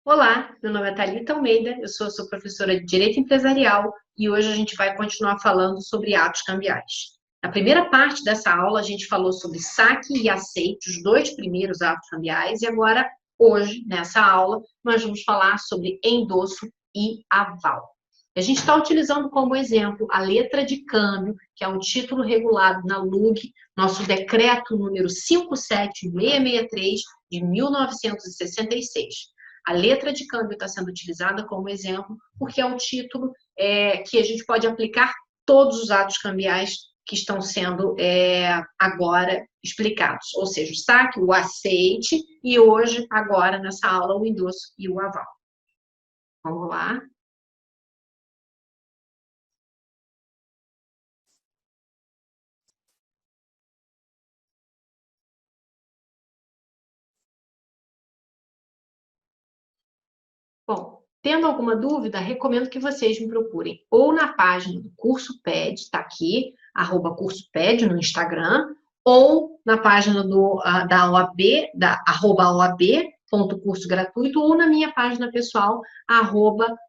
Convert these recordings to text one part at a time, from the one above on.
Olá, meu nome é Thalita Almeida, eu sou professora de Direito Empresarial e hoje a gente vai continuar falando sobre atos cambiais. Na primeira parte dessa aula, a gente falou sobre saque e aceite, os dois primeiros atos cambiais, e agora, hoje, nessa aula, nós vamos falar sobre endosso e aval. A gente está utilizando como exemplo a letra de câmbio, que é um título regulado na LUG, nosso decreto número 57663 de 1966. A letra de câmbio está sendo utilizada como exemplo porque é um título que a gente pode aplicar todos os atos cambiais que estão sendo agora explicados, ou seja, o saque, o aceite e hoje, agora, nessa aula, o endosso e o aval. Vamos lá. Bom, tendo alguma dúvida, recomendo que vocês me procurem ou na página do Curso PED, está aqui, @CursoPED no Instagram, ou na página da OAB, @OAB.curso gratuito, ou na minha página pessoal,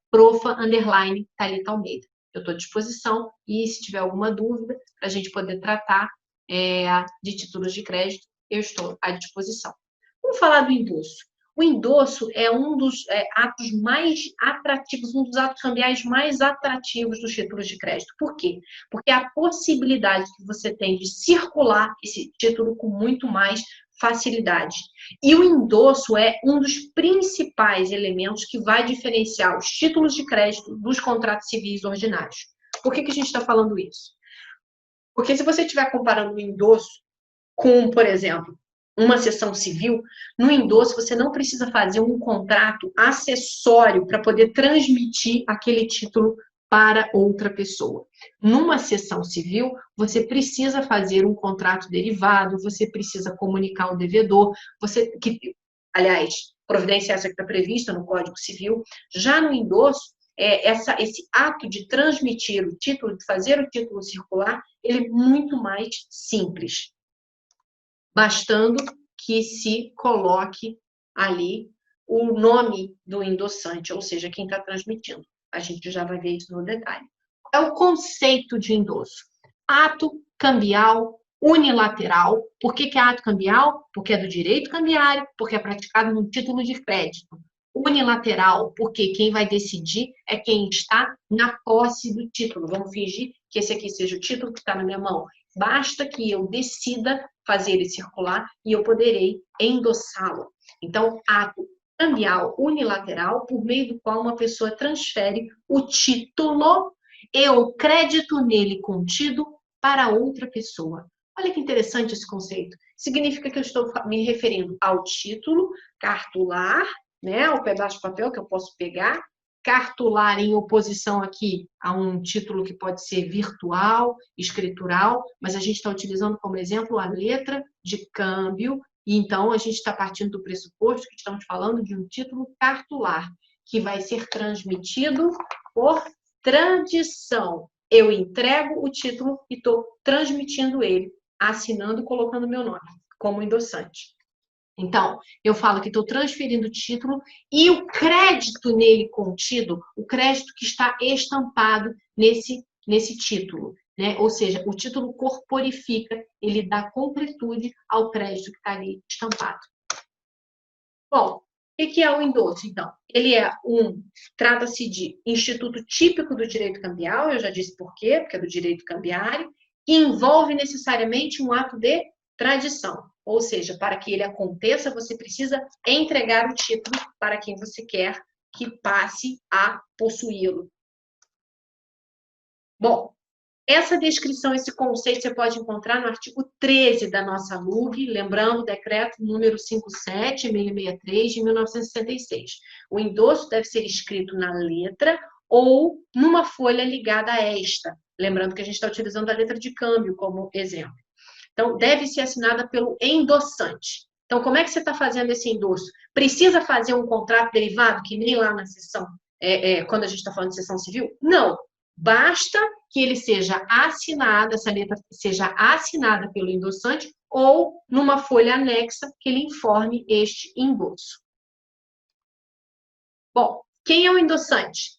@profa_Thalita Almeida. Eu estou à disposição e se tiver alguma dúvida, para a gente poder tratar de títulos de crédito, eu estou à disposição. Vamos falar do endosso. O endosso é um dos atos mais atrativos, um dos atos cambiais mais atrativos dos títulos de crédito. Por quê? Porque é a possibilidade que você tem de circular esse título com muito mais facilidade. E o endosso é um dos principais elementos que vai diferenciar os títulos de crédito dos contratos civis ordinários. Por que a gente está falando isso? Porque se você estiver comparando o endosso com, por exemplo, uma sessão civil, no endosso você não precisa fazer um contrato acessório para poder transmitir aquele título para outra pessoa. Numa sessão civil, você precisa fazer um contrato derivado, você precisa comunicar ao devedor, aliás, providência essa que está prevista no Código Civil. Já no endosso, esse ato de transmitir o título, de fazer o título circular, ele é muito mais simples, bastando que se coloque ali o nome do endossante, ou seja, quem está transmitindo. A gente já vai ver isso no detalhe. É o conceito de endosso. Ato cambial unilateral. Por que é ato cambial? Porque é do direito cambiário, porque é praticado no título de crédito. Unilateral, porque quem vai decidir é quem está na posse do título. Vamos fingir que esse aqui seja o título que está na minha mão. Basta que eu decida fazer ele circular e eu poderei endossá-lo. Então, ato cambial unilateral, por meio do qual uma pessoa transfere o título e o crédito nele contido para outra pessoa. Olha que interessante esse conceito. Significa que eu estou me referindo ao título cartular, né, ao pedaço de papel que eu posso pegar, cartular em oposição aqui a um título que pode ser virtual, escritural, mas a gente está utilizando como exemplo a letra de câmbio, e então a gente está partindo do pressuposto que estamos falando de um título cartular, que vai ser transmitido por tradição. Eu entrego o título e estou transmitindo ele, assinando e colocando meu nome como endossante. Então, eu falo que estou transferindo o título e o crédito nele contido, o crédito que está estampado nesse título, né? Ou seja, o título corporifica, ele dá completude ao crédito que está ali estampado. Bom, o que é o endosso, então? Ele trata-se de instituto típico do direito cambial, eu já disse por quê, porque é do direito cambiário, que envolve necessariamente um ato de tradição. Ou seja, para que ele aconteça, você precisa entregar o título para quem você quer que passe a possuí-lo. Bom, essa descrição, esse conceito, você pode encontrar no artigo 13 da nossa LUG, lembrando o decreto número 57663 de 1966. O endosso deve ser escrito na letra ou numa folha ligada a esta, lembrando que a gente está utilizando a letra de câmbio como exemplo. Então, deve ser assinada pelo endossante. Então, como é que você está fazendo esse endosso? Precisa fazer um contrato derivado, que nem lá na sessão, quando a gente está falando de sessão civil? Não. Basta que ele seja assinado, essa letra seja assinada pelo endossante ou numa folha anexa que ele informe este endosso. Bom, quem é o endossante?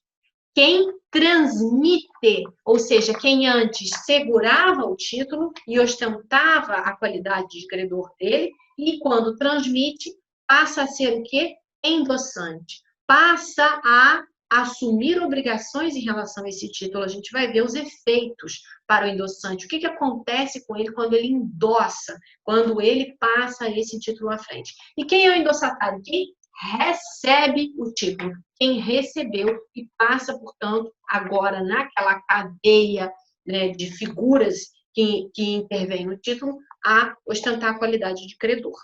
Quem transmite, ou seja, quem antes segurava o título e ostentava a qualidade de credor dele, e quando transmite, passa a ser o quê? Endossante. Passa a assumir obrigações em relação a esse título. A gente vai ver os efeitos para o endossante. O que acontece com ele quando ele endossa, quando ele passa esse título à frente. E quem é o endossatário? Quem recebe o título. Quem recebeu e passa, portanto, agora naquela cadeia, né, de figuras que intervém no título, a ostentar a qualidade de credor.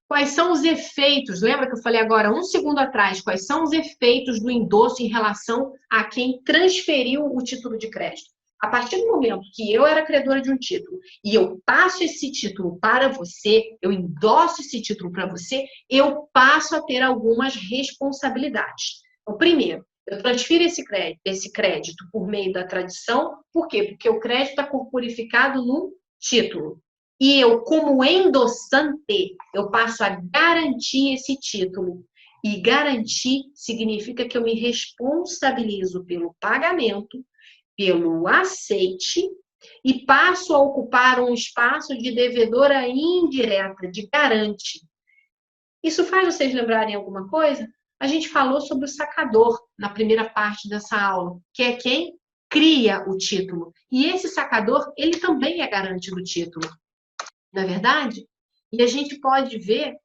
Quais são os efeitos? Lembra que eu falei agora, um segundo atrás, quais são os efeitos do endosso em relação a quem transferiu o título de crédito? A partir do momento que eu era credora de um título e eu passo esse título para você, eu endosso esse título para você, eu passo a ter algumas responsabilidades. Então, primeiro, eu transfiro esse crédito por meio da tradição. Por quê? Porque o crédito está corporificado no título. E eu, como endossante, eu passo a garantir esse título. E garantir significa que eu me responsabilizo pelo pagamento, pelo aceite, e passo a ocupar um espaço de devedora indireta, de garante. Isso faz vocês lembrarem alguma coisa? A gente falou sobre o sacador na primeira parte dessa aula, que é quem cria o título. E esse sacador, ele também é garante do título. Não é verdade? E a gente pode ver,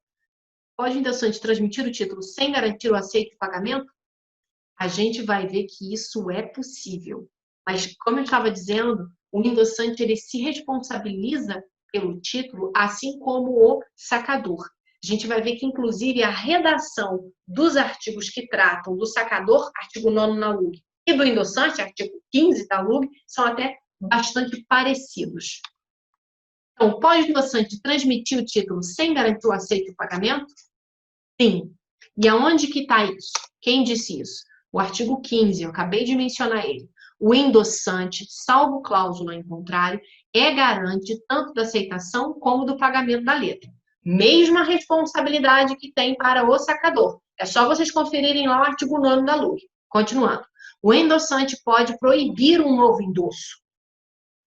pode o endossante transmitir o título sem garantir o aceite de pagamento? A gente vai ver que isso é possível. Mas, como eu estava dizendo, o endossante ele se responsabiliza pelo título, assim como o sacador. A gente vai ver que, inclusive, a redação dos artigos que tratam do sacador, artigo 9º na LUG, e do endossante, artigo 15 da LUG, são até bastante parecidos. Então, pode o endossante transmitir o título sem garantir o aceite do pagamento? Sim. E aonde que está isso? Quem disse isso? O artigo 15, eu acabei de mencionar ele. O endossante, salvo cláusula em contrário, é garante tanto da aceitação como do pagamento da letra. Mesma responsabilidade que tem para o sacador. É só vocês conferirem lá o artigo 9º da LUG. Continuando. O endossante pode proibir um novo endosso.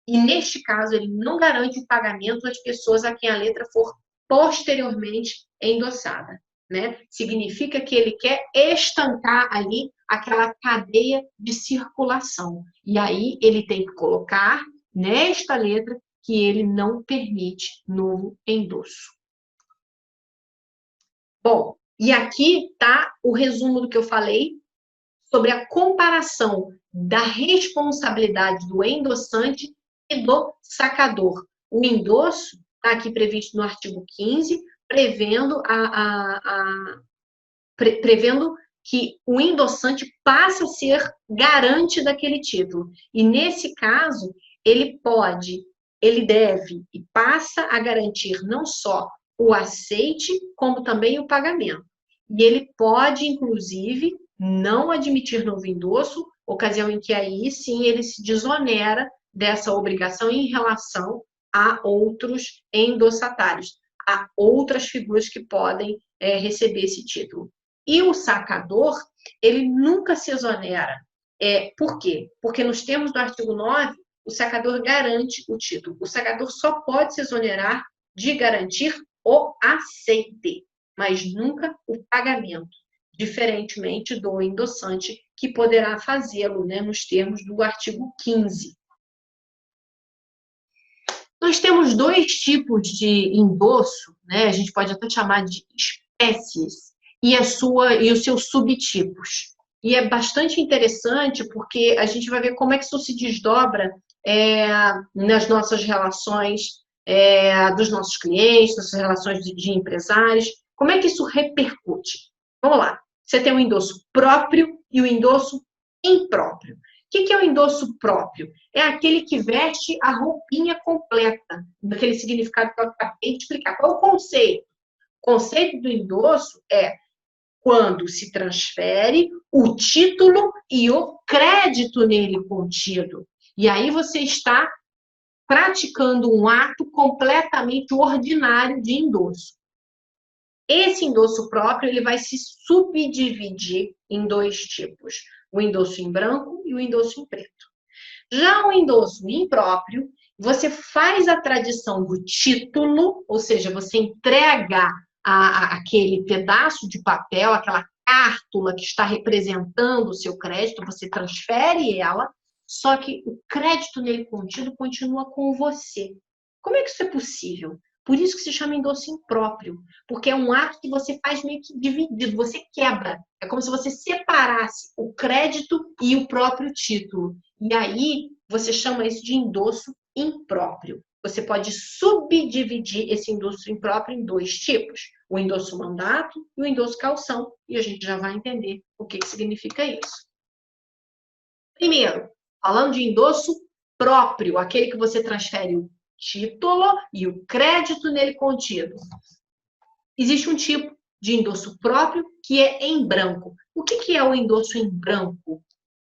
E, neste caso, ele não garante o pagamento às pessoas a quem a letra for posteriormente endossada. Né? Significa que ele quer estancar ali aquela cadeia de circulação. E aí ele tem que colocar nesta letra que ele não permite novo endosso. Bom, e aqui está o resumo do que eu falei sobre a comparação da responsabilidade do endossante e do sacador. O endosso está aqui previsto no artigo 15, prevendo que o endossante passa a ser garante daquele título. E, nesse caso, ele deve e passa a garantir não só o aceite, como também o pagamento. E ele pode, inclusive, não admitir novo endosso, ocasião em que aí sim ele se desonera dessa obrigação em relação a outros endossatários, a outras figuras que podem receber esse título. E o sacador, ele nunca se exonera. Por quê? Porque nos termos do artigo 9, o sacador garante o título. O sacador só pode se exonerar de garantir o aceite, mas nunca o pagamento, diferentemente do endossante, que poderá fazê-lo, né, nos termos do artigo 15. Nós temos dois tipos de endosso, né? A gente pode até chamar de espécies, e os seus subtipos. E é bastante interessante porque a gente vai ver como é que isso se desdobra nas nossas relações dos nossos clientes, nas relações de empresários. Como é que isso repercute? Vamos lá. Você tem o endosso próprio e o endosso impróprio. O que é o endosso próprio? É aquele que veste a roupinha completa, daquele significado que eu acabei de explicar. Qual é o conceito? O conceito do endosso é quando se transfere o título e o crédito nele contido. E aí você está praticando um ato completamente ordinário de endosso. Esse endosso próprio ele vai se subdividir em dois tipos, o endosso em branco e o endosso em preto. Já o endosso impróprio, você faz a tradição do título, ou seja, você entrega aquele pedaço de papel, aquela cártula que está representando o seu crédito, você transfere ela, só que o crédito nele contido continua com você. Como é que isso é possível? Por isso que se chama endosso impróprio, porque é um ato que você faz meio que dividido, você quebra. É como se você separasse o crédito e o próprio título. E aí você chama isso de endosso impróprio. Você pode subdividir esse endosso impróprio em dois tipos, o endosso mandato e o endosso calção. E a gente já vai entender o que significa isso. Primeiro, falando de endosso próprio, aquele que você transfere o título e o crédito nele contido. Existe um tipo de endosso próprio que é em branco. O que é o endosso em branco?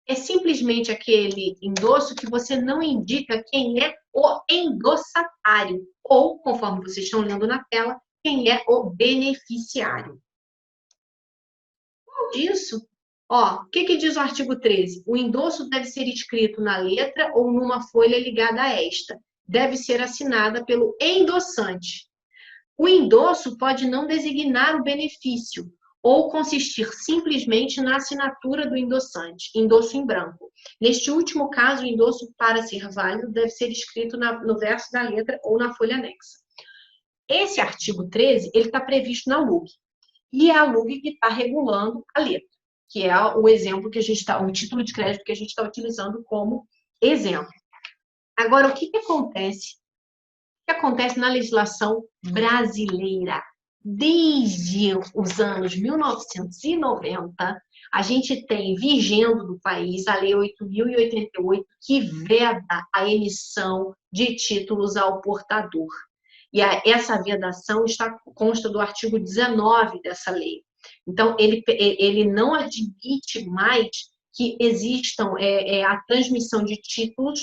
É simplesmente aquele endosso que você não indica quem é o endossatário, ou, conforme vocês estão lendo na tela, quem é o beneficiário. Qual disso? Ó, o que diz o artigo 13? O endosso deve ser escrito na letra ou numa folha ligada a esta. Deve ser assinada pelo endossante. O endosso pode não designar o benefício ou consistir simplesmente na assinatura do endossante, endosso em branco. Neste último caso, o endosso, para ser válido, deve ser escrito no verso da letra ou na folha anexa. Esse artigo 13, ele está previsto na LUG. E é a LUG que está regulando a letra, que é o exemplo que a gente está, o título de crédito que a gente está utilizando como exemplo. Agora, o que acontece? O que acontece na legislação brasileira? Desde os anos 1990, a gente tem vigendo no país a Lei 8.088, que veda a emissão de títulos ao portador. E essa vedação consta do artigo 19 dessa lei. Então, ele não admite mais que existam a transmissão de títulos,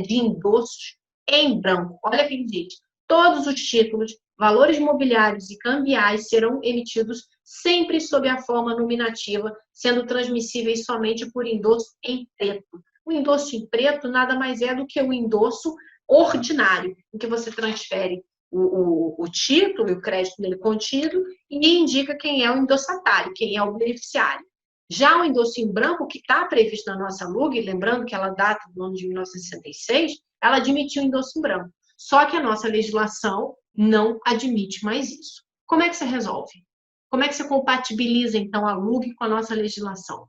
de endossos em branco. Olha que ele diz: todos os títulos, valores mobiliários e cambiais serão emitidos sempre sob a forma nominativa, sendo transmissíveis somente por endosso em preto. O endosso em preto nada mais é do que o endosso ordinário, em que você transfere o título e o crédito nele contido e indica quem é o endossatário, quem é o beneficiário. Já o endosso em branco, que está previsto na nossa LUG, lembrando que ela data do ano de 1966, ela admitiu o endosso em branco. Só que a nossa legislação não admite mais isso. Como é que você resolve? Como é que você compatibiliza, então, a LUG com a nossa legislação?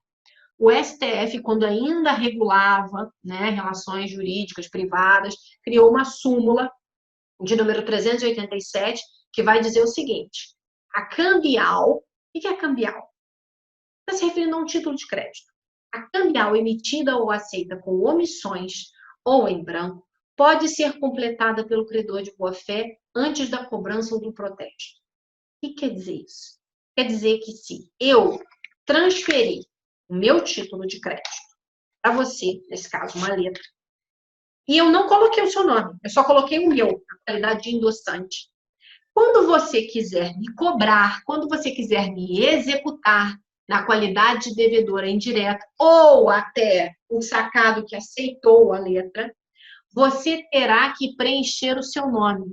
O STF, quando ainda regulava, né, relações jurídicas privadas, criou uma súmula de número 387, que vai dizer o seguinte: a cambial, o que é a cambial? Está se referindo a um título de crédito. A cambial emitida ou aceita com omissões ou em branco pode ser completada pelo credor de boa-fé antes da cobrança ou do protesto. O que quer dizer isso? Quer dizer que se eu transferir o meu título de crédito para você, nesse caso, uma letra, e eu não coloquei o seu nome, eu só coloquei o meu, a qualidade de endossante. Quando você quiser me cobrar, quando você quiser me executar na qualidade de devedora indireta ou até o sacado que aceitou a letra, você terá que preencher o seu nome.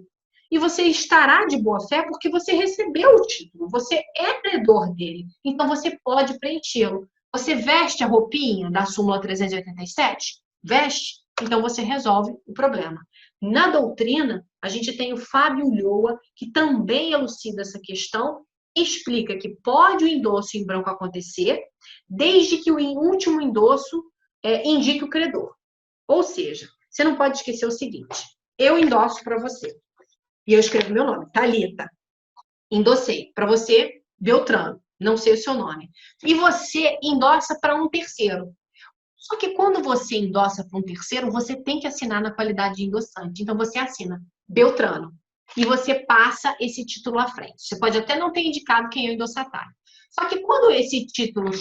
E você estará de boa fé porque você recebeu o título, você é credor dele, então você pode preenchê-lo. Você veste a roupinha da súmula 387? Veste? Então você resolve o problema. Na doutrina, a gente tem o Fábio Ulloa, que também elucida essa questão, explica que pode o endosso em branco acontecer, desde que o último endosso indique o credor. Ou seja, você não pode esquecer o seguinte: eu endosso para você. E eu escrevo meu nome, Thalita. Endossei. Para você, Beltrano. Não sei o seu nome. E você endossa para um terceiro. Só que quando você endossa para um terceiro, você tem que assinar na qualidade de endossante. Então, você assina Beltrano. E você passa esse título à frente. Você pode até não ter indicado quem é o endossatário. Só que quando esse título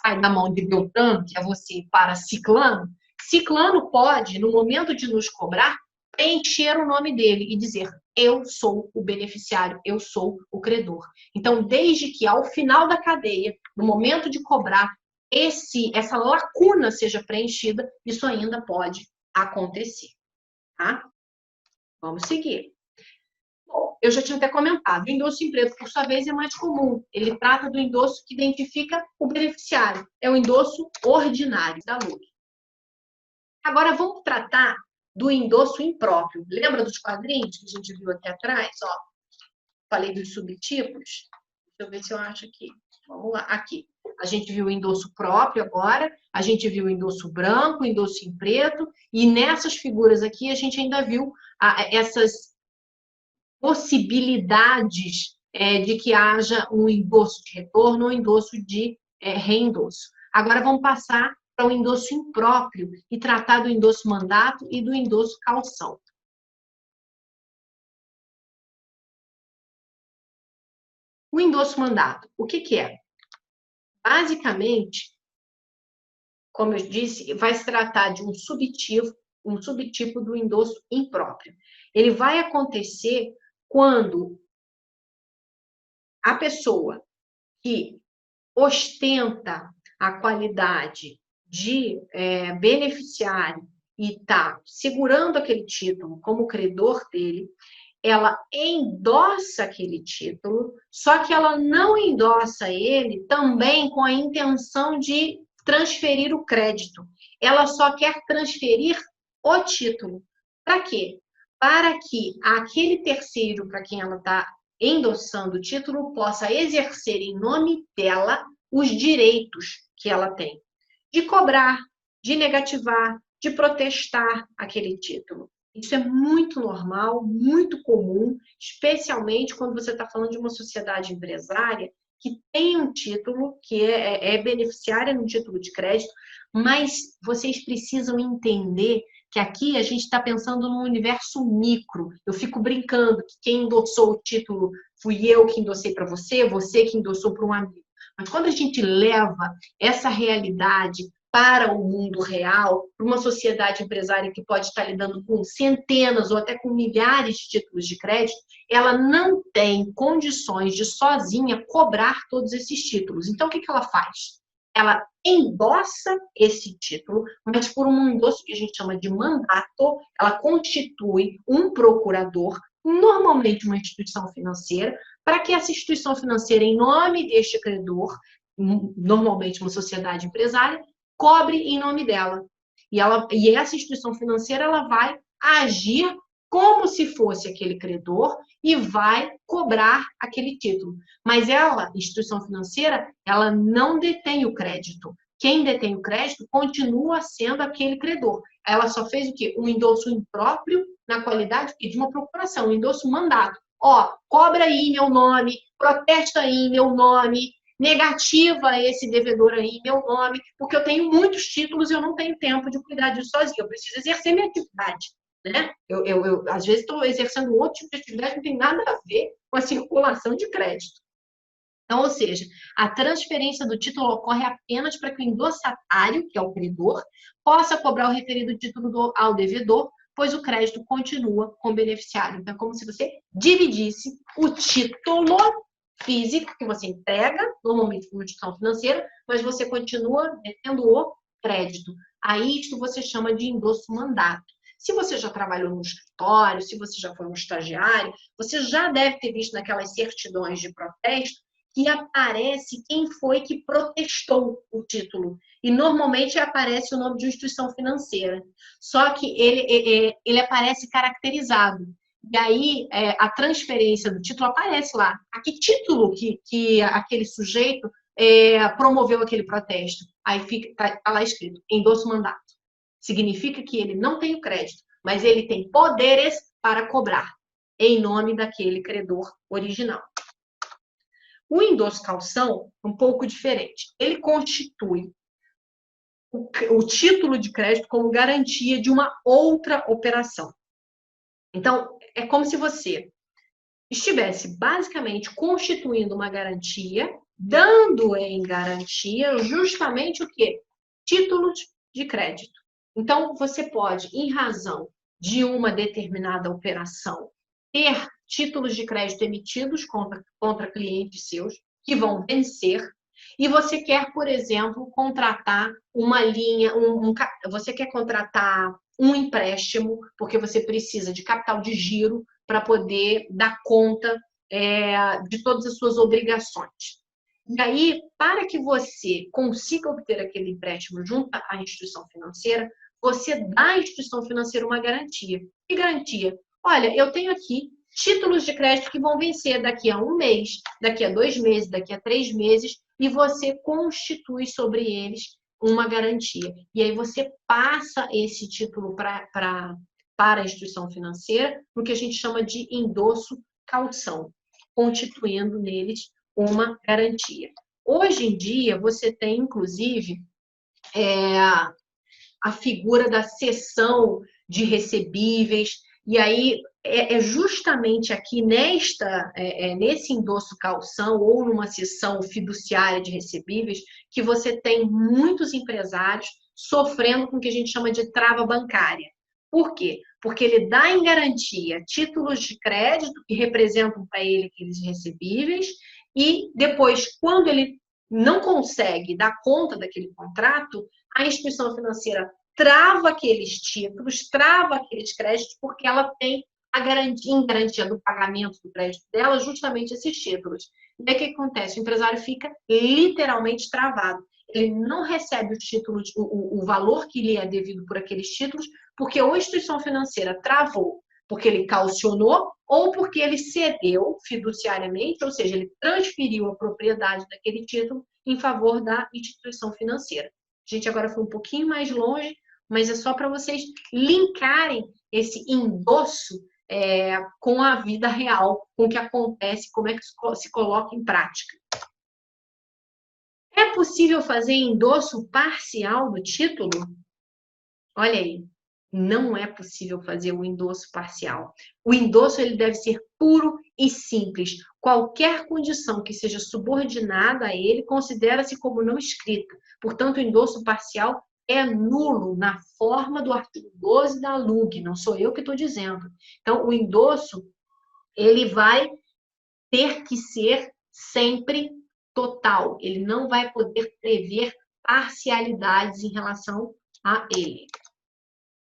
sai da mão de Beltrano, que é você, para Ciclano, Ciclano pode, no momento de nos cobrar, preencher o nome dele e dizer: eu sou o beneficiário, eu sou o credor. Então, desde que ao final da cadeia, no momento de cobrar, essa lacuna seja preenchida, isso ainda pode acontecer, tá? Vamos seguir. Bom, eu já tinha até comentado, o endosso em preto, por sua vez, é mais comum. Ele trata do endosso que identifica o beneficiário. É o endosso ordinário da LUC. Agora, vamos tratar do endosso impróprio. Lembra dos quadrinhos que a gente viu aqui atrás? Ó, falei dos subtipos. Deixa eu ver se eu acho aqui. Vamos lá, aqui. A gente viu o endosso próprio agora, a gente viu o endosso branco, o endosso em preto, e nessas figuras aqui a gente ainda viu essas possibilidades de que haja um endosso de retorno ou endosso de reembolso. Agora vamos passar para o endosso impróprio e tratar do endosso mandato e do endosso calção. O endosso mandato, o que é? Basicamente, como eu disse, vai se tratar de um subtipo do endosso impróprio. Ele vai acontecer quando a pessoa que ostenta a qualidade de beneficiário e está segurando aquele título como credor dele, ela endossa aquele título, só que ela não endossa ele também com a intenção de transferir o crédito. Ela só quer transferir o título. Para quê? Para que aquele terceiro para quem ela está endossando o título possa exercer em nome dela os direitos que ela tem. De cobrar, de negativar, de protestar aquele título. Isso é muito normal, muito comum, especialmente quando você está falando de uma sociedade empresária que tem um título, que é beneficiária no título de crédito, mas vocês precisam entender que aqui a gente está pensando num universo micro. Eu fico brincando que quem endossou o título fui eu que endossei para você, você que endossou para um amigo. Mas quando a gente leva essa realidade para o mundo real, para uma sociedade empresária que pode estar lidando com centenas ou até com milhares de títulos de crédito, ela não tem condições de sozinha cobrar todos esses títulos. Então, o que ela faz? Ela endossa esse título, mas por um endosso que a gente chama de mandato, ela constitui um procurador, normalmente uma instituição financeira, para que essa instituição financeira, em nome deste credor, normalmente uma sociedade empresária, cobre em nome dela. E essa instituição financeira ela vai agir como se fosse aquele credor e vai cobrar aquele título. Mas ela, instituição financeira, ela não detém o crédito. Quem detém o crédito continua sendo aquele credor. Ela só fez o quê? Um endosso impróprio na qualidade de uma procuração, um endosso mandato. Ó, cobra aí meu nome, protesta aí meu nome, negativa esse devedor aí em meu nome, porque eu tenho muitos títulos e eu não tenho tempo de cuidar disso sozinho. Eu preciso exercer minha atividade. Né? Eu às vezes, estou exercendo outro tipo de atividade que não tem nada a ver com a circulação de crédito. Então, ou seja, a transferência do título ocorre apenas para que o endossatário, que é o credor, possa cobrar o referido título ao devedor, pois o crédito continua com o beneficiário. Então, é como se você dividisse o título físico que você entrega, normalmente para uma instituição financeira, mas você continua detendo o crédito. Aí, isso você chama de endosso mandato. Se você já trabalhou no escritório, se você já foi um estagiário, você já deve ter visto naquelas certidões de protesto que aparece quem foi que protestou o título. E normalmente aparece o nome de uma instituição financeira. Só que ele aparece caracterizado. E aí a transferência do título aparece lá. A que título que aquele sujeito promoveu aquele protesto? Aí tá lá escrito, endosso mandato. Significa que ele não tem o crédito, mas ele tem poderes para cobrar em nome daquele credor original. O endosso calção é um pouco diferente. Ele constitui o título de crédito como garantia de uma outra operação. Então, é como se você estivesse basicamente constituindo uma garantia, dando em garantia justamente o quê? Títulos de crédito. Então, você pode, em razão de uma determinada operação, ter títulos de crédito emitidos contra clientes seus, que vão vencer, e você quer, por exemplo, contratar uma linha, você quer contratar um empréstimo, porque você precisa de capital de giro para poder dar conta de todas as suas obrigações. E aí, para que você consiga obter aquele empréstimo junto à instituição financeira, você dá à instituição financeira uma garantia. Que garantia? Olha, eu tenho aqui títulos de crédito que vão vencer daqui a 1 mês, daqui a 2 meses, daqui a 3 meses, e você constitui sobre eles uma garantia. E aí você passa esse título para a instituição financeira, no que a gente chama de endosso caução, constituindo neles uma garantia. Hoje em dia, você tem, inclusive, a figura da cessão de recebíveis, e aí é justamente aqui nesse endosso calção ou numa cessão fiduciária de recebíveis que você tem muitos empresários sofrendo com o que a gente chama de trava bancária. Por quê? Porque ele dá em garantia títulos de crédito que representam para ele aqueles recebíveis e depois, quando ele não consegue dar conta daquele contrato, a instituição financeira trava aqueles títulos, trava aqueles créditos, porque ela tem em garantia do pagamento do crédito dela justamente esses títulos. E aí o que acontece? O empresário fica literalmente travado. Ele não recebe os títulos, o valor que lhe é devido por aqueles títulos, porque ou a instituição financeira travou, porque ele calcionou, ou porque ele cedeu fiduciariamente, ou seja, ele transferiu a propriedade daquele título em favor da instituição financeira. A gente agora foi um pouquinho mais longe, mas é só para vocês linkarem esse endosso com a vida real, com o que acontece, como é que se coloca em prática. É possível fazer endosso parcial do título? Olha aí, não é possível fazer o endosso parcial. O endosso ele deve ser puro e simples. Qualquer condição que seja subordinada a ele considera-se como não escrita. Portanto, o endosso parcial é nulo na forma do artigo 12 da LUG, não sou eu que estou dizendo. Então, o endosso ele vai ter que ser sempre total. Ele não vai poder prever parcialidades em relação a ele.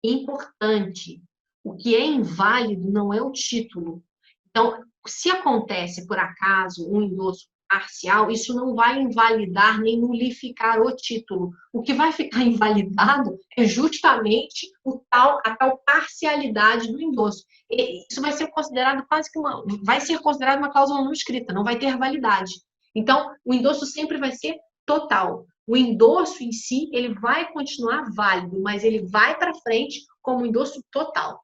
Importante, o que é inválido não é o título. Então, se acontece, por acaso, um endosso parcial, isso não vai invalidar nem nulificar o título. O que vai ficar invalidado é justamente a tal parcialidade do endosso. Isso vai ser considerado uma cláusula não escrita, não vai ter validade. Então, o endosso sempre vai ser total. O endosso em si, ele vai continuar válido, mas ele vai para frente como endosso total.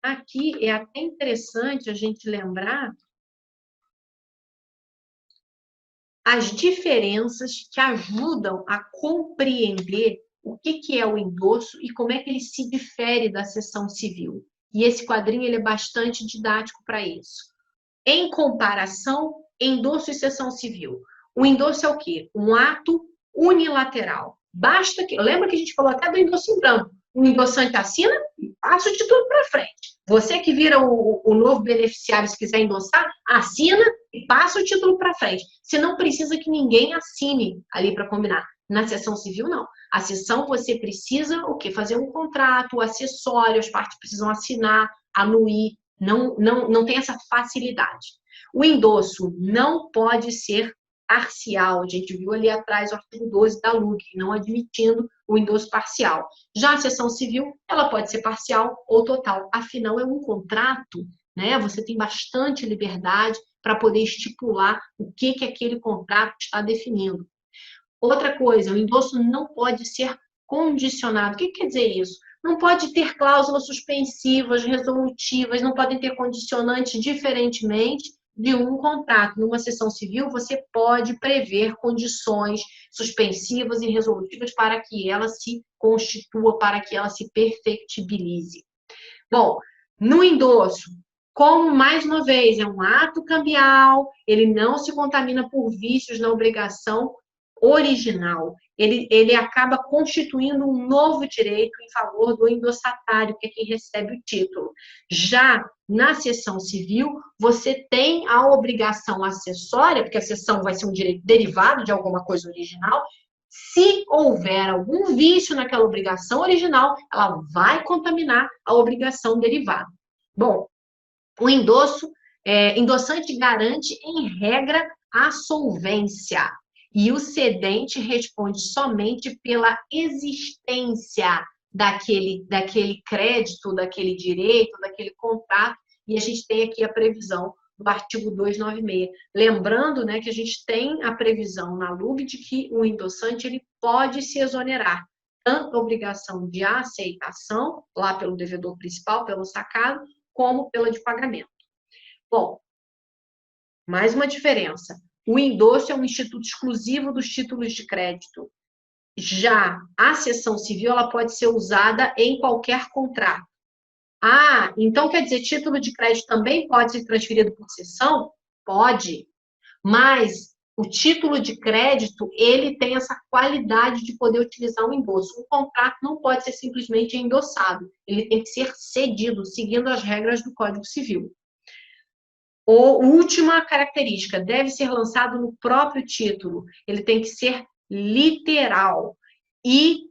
Aqui é até interessante a gente lembrar as diferenças que ajudam a compreender o que é o endosso e como é que ele se difere da cessão civil. E esse quadrinho ele é bastante didático para isso. Em comparação, endosso e cessão civil. O endosso é o quê? Um ato unilateral. Basta que... Lembra que a gente falou até do endosso em branco. O endossante assina e passa o título para frente. Você que vira o novo beneficiário, se quiser endossar, assina e passa o título para frente. Você não precisa que ninguém assine ali para combinar. Na cessão civil, não. A cessão, você precisa o quê? Fazer um contrato, acessório, as partes precisam assinar, anuir. Não tem essa facilidade. O endosso não pode ser parcial. A gente viu ali atrás o artigo 12 da LUG, não admitindo o endosso parcial. Já a cessão civil, ela pode ser parcial ou total. Afinal, é um contrato, né? Você tem bastante liberdade para poder estipular o que aquele contrato está definindo. Outra coisa, o endosso não pode ser condicionado. O que quer dizer isso? Não pode ter cláusulas suspensivas, resolutivas, não podem ter condicionantes diferentemente de um contrato. Numa cessão civil, você pode prever condições suspensivas e resolutivas para que ela se constitua, para que ela se perfectibilize. Bom, no endosso, como, mais uma vez, é um ato cambial, ele não se contamina por vícios na obrigação, original, ele acaba constituindo um novo direito em favor do endossatário, que é quem recebe o título. Já na cessão civil, você tem a obrigação acessória, porque a cessão vai ser um direito derivado de alguma coisa original. Se houver algum vício naquela obrigação original, ela vai contaminar a obrigação derivada. Bom, o endossante garante, em regra, a solvência. E o cedente responde somente pela existência daquele crédito, daquele direito, daquele contrato. E a gente tem aqui a previsão do artigo 296. Lembrando, né, que a gente tem a previsão na LUB de que o endossante ele pode se exonerar tanto da obrigação de aceitação, lá pelo devedor principal, pelo sacado, como pela de pagamento. Bom, mais uma diferença. O endosso é um instituto exclusivo dos títulos de crédito. Já a cessão civil, ela pode ser usada em qualquer contrato. Ah, então quer dizer, título de crédito também pode ser transferido por cessão? Pode. Mas o título de crédito, ele tem essa qualidade de poder utilizar o endosso. Um contrato não pode ser simplesmente endossado. Ele tem que ser cedido, seguindo as regras do Código Civil. Última característica, deve ser lançado no próprio título. Ele tem que ser literal. E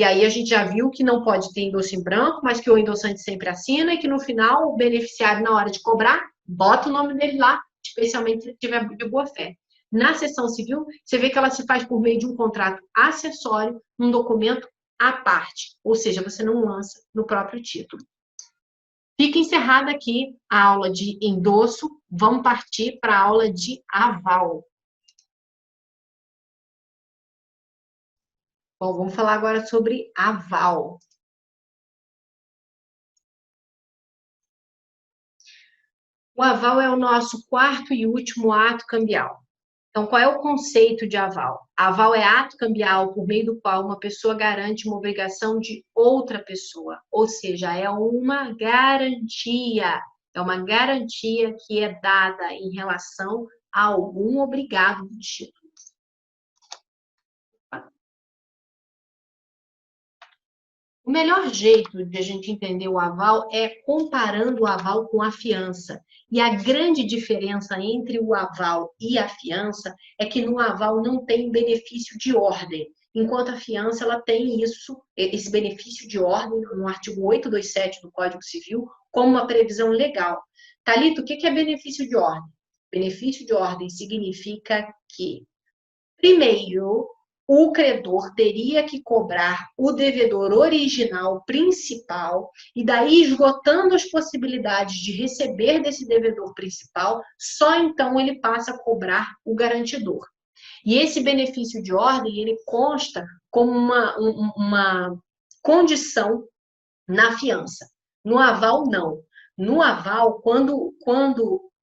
aí a gente já viu que não pode ter endosso em branco, mas que o endossante sempre assina e que no final o beneficiário, na hora de cobrar, bota o nome dele lá, especialmente se tiver de boa fé. Na cessão civil, você vê que ela se faz por meio de um contrato acessório, um documento à parte. Ou seja, você não lança no próprio título. Fica encerrada aqui a aula de endosso. Vamos partir para a aula de aval. Bom, vamos falar agora sobre aval. O aval é o nosso quarto e último ato cambial. Então, qual é o conceito de aval? Aval é ato cambial por meio do qual uma pessoa garante uma obrigação de outra pessoa, ou seja, é uma garantia. É uma garantia que é dada em relação a algum obrigado do título. O melhor jeito de a gente entender o aval é comparando o aval com a fiança. E a grande diferença entre o aval e a fiança é que no aval não tem benefício de ordem, enquanto a fiança ela tem esse benefício de ordem no artigo 827 do Código Civil como uma previsão legal. Thalita, o que é benefício de ordem? Benefício de ordem significa que, primeiro, o credor teria que cobrar o devedor original principal e daí, esgotando as possibilidades de receber desse devedor principal, só então ele passa a cobrar o garantidor. E esse benefício de ordem, ele consta como uma condição na fiança. No aval, não. No aval, quando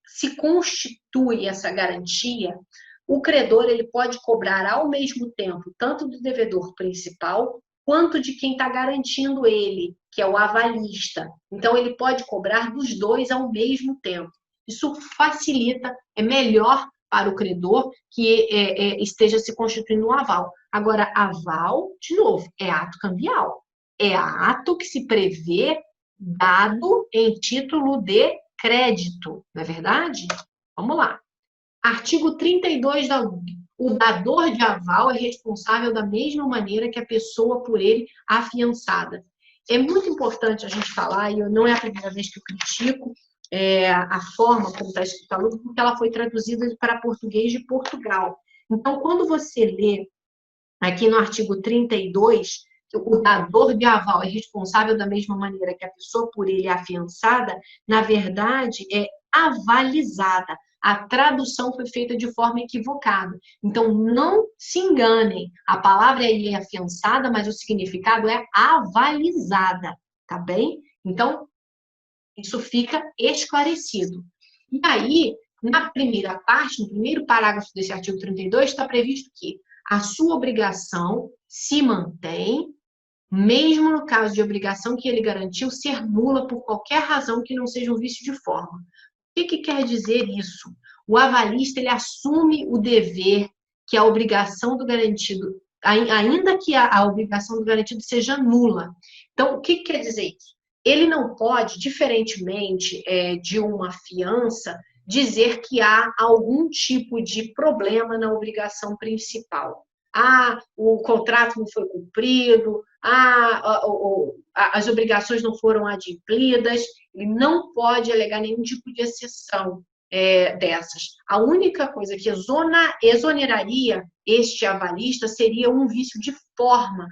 se constitui essa garantia, o credor ele pode cobrar ao mesmo tempo tanto do devedor principal quanto de quem está garantindo ele, que é o avalista. Então, ele pode cobrar dos dois ao mesmo tempo. Isso facilita, é melhor para o credor que esteja se constituindo um aval. Agora, aval, de novo, é ato cambial. É ato que se prevê dado em título de crédito, não é verdade? Vamos lá. Artigo 32 da LUB. O dador de aval é responsável da mesma maneira que a pessoa por ele afiançada. É muito importante a gente falar, e não é a primeira vez que eu critico a forma como está escrita a LUB, porque ela foi traduzida para português de Portugal. Então, quando você lê aqui no artigo 32, o dador de aval é responsável da mesma maneira que a pessoa por ele afiançada, na verdade, é avalizada. A tradução foi feita de forma equivocada. Então, não se enganem. A palavra aí é afiançada, mas o significado é avalizada, tá bem? Então, isso fica esclarecido. E aí, na primeira parte, no primeiro parágrafo desse artigo 32, está previsto que a sua obrigação se mantém, mesmo no caso de obrigação que ele garantiu ser nula por qualquer razão que não seja um vício de forma. O que quer dizer isso? O avalista ele assume o dever que a obrigação do garantido, ainda que a obrigação do garantido seja nula. Então, o que quer dizer isso? Ele não pode, diferentemente de uma fiança, dizer que há algum tipo de problema na obrigação principal. O contrato não foi cumprido, as obrigações não foram adimplidas. Ele não pode alegar nenhum tipo de exceção dessas. A única coisa que exoneraria este avalista seria um vício de forma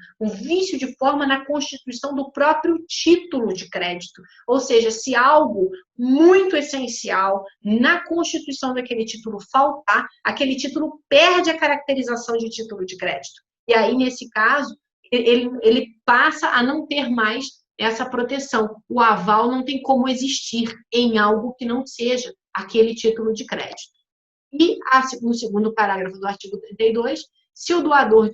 na constituição do próprio título de crédito. Ou seja, se algo muito essencial na constituição daquele título faltar, aquele título perde a caracterização de título de crédito. E aí, nesse caso, ele passa a não ter mais essa proteção. O aval não tem como existir em algo que não seja aquele título de crédito. E no segundo parágrafo do artigo 32, se o dador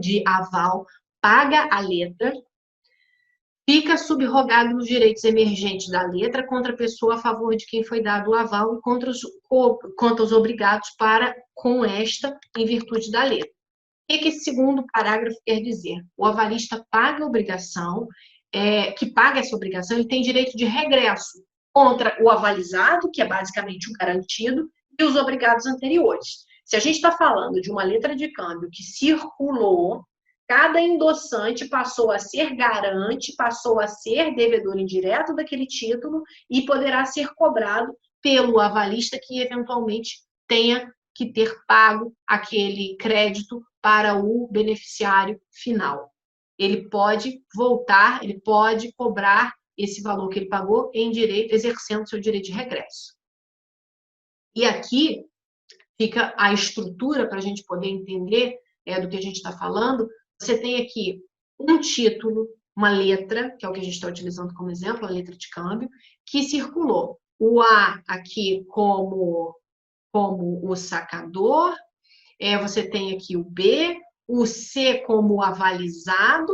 de aval paga a letra, fica subrogado nos direitos emergentes da letra contra a pessoa a favor de quem foi dado o aval e contra os obrigados para com esta em virtude da letra. O que esse segundo parágrafo quer dizer? O avalista paga a obrigação, que paga essa obrigação, ele tem direito de regresso contra o avalizado, que é basicamente o garantido, e os obrigados anteriores. Se a gente está falando de uma letra de câmbio que circulou, cada endossante passou a ser garante, passou a ser devedor indireto daquele título e poderá ser cobrado pelo avalista que eventualmente tenha que ter pago aquele crédito para o beneficiário final. Ele pode voltar, ele pode cobrar esse valor que ele pagou em direito, exercendo seu direito de regresso. E aqui fica a estrutura para a gente poder entender do que a gente está falando. Você tem aqui um título, uma letra, que é o que a gente está utilizando como exemplo, a letra de câmbio, que circulou. O A aqui como o sacador, você tem aqui o B, o C como avalizado,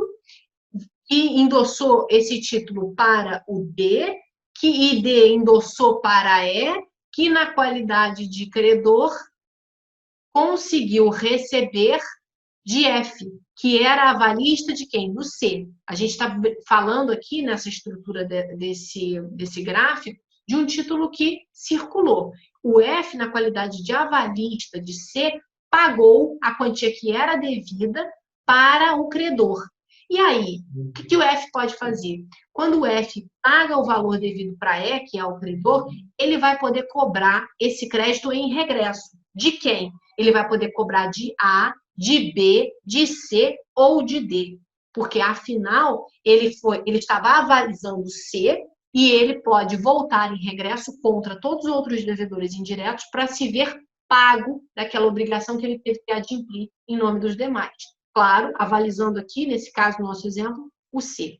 que endossou esse título para o D, que D endossou para E, que na qualidade de credor conseguiu receber de F, que era avalista de quem? Do C. A gente está falando aqui nessa estrutura desse gráfico de um título que circulou. O F, na qualidade de avalista de C, pagou a quantia que era devida para o credor. E aí, o que o F pode fazer? Quando o F paga o valor devido para E, que é o credor, ele vai poder cobrar esse crédito em regresso. De quem? Ele vai poder cobrar de A, de B, de C ou de D. Porque, afinal, ele estava avalizando C e ele pode voltar em regresso contra todos os outros devedores indiretos para se ver pago daquela obrigação que ele teve que adimplir em nome dos demais. Claro, avalizando aqui, nesse caso, nosso exemplo, o C.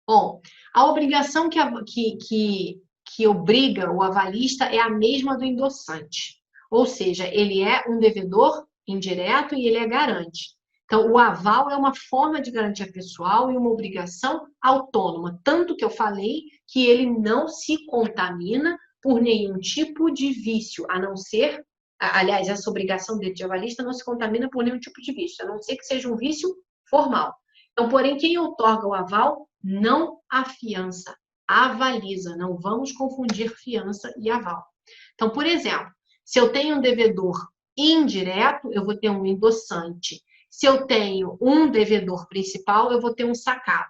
Bom, a obrigação que obriga o avalista é a mesma do endossante. Ou seja, ele é um devedor indireto e ele é garante. Então, o aval é uma forma de garantia pessoal e uma obrigação autônoma. Tanto que eu falei que ele não se contamina por nenhum tipo de vício, a não ser... Aliás, essa obrigação dele de avalista não se contamina por nenhum tipo de vício, a não ser que seja um vício formal. Então, porém, quem outorga o aval não afiança, avaliza. Não vamos confundir fiança e aval. Então, por exemplo, se eu tenho um devedor indireto, eu vou ter um endossante. Se eu tenho um devedor principal, eu vou ter um sacado.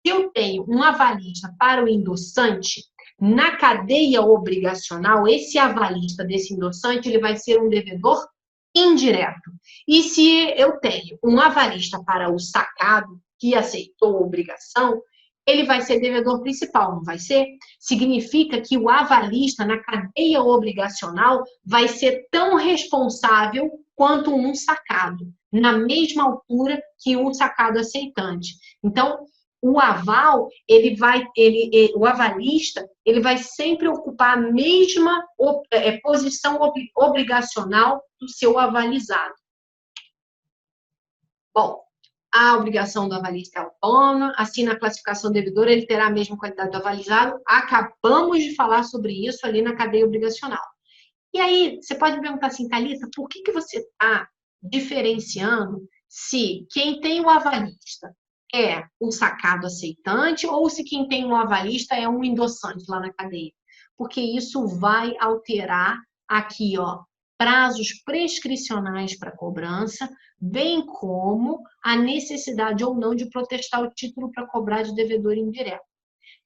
Se eu tenho um avalista para o endossante, na cadeia obrigacional, esse avalista desse endossante, ele vai ser um devedor indireto. E se eu tenho um avalista para o sacado, que aceitou a obrigação, ele vai ser devedor principal, não vai ser? Significa que o avalista, na cadeia obrigacional, vai ser tão responsável quanto um sacado, na mesma altura que um sacado aceitante. Então, o aval, o avalista, ele vai sempre ocupar a mesma posição obrigacional do seu avalizado. Bom, a obrigação do avalista é autônoma, assim na classificação devedora ele terá a mesma qualidade do avalizado. Acabamos de falar sobre isso ali na cadeia obrigacional. E aí, você pode me perguntar assim, Thalita, por que que você está diferenciando se quem tem o avalista é um sacado aceitante ou se quem tem um avalista é um endossante lá na cadeia? Porque isso vai alterar aqui, ó, prazos prescricionais para cobrança, bem como a necessidade ou não de protestar o título para cobrar de devedor indireto.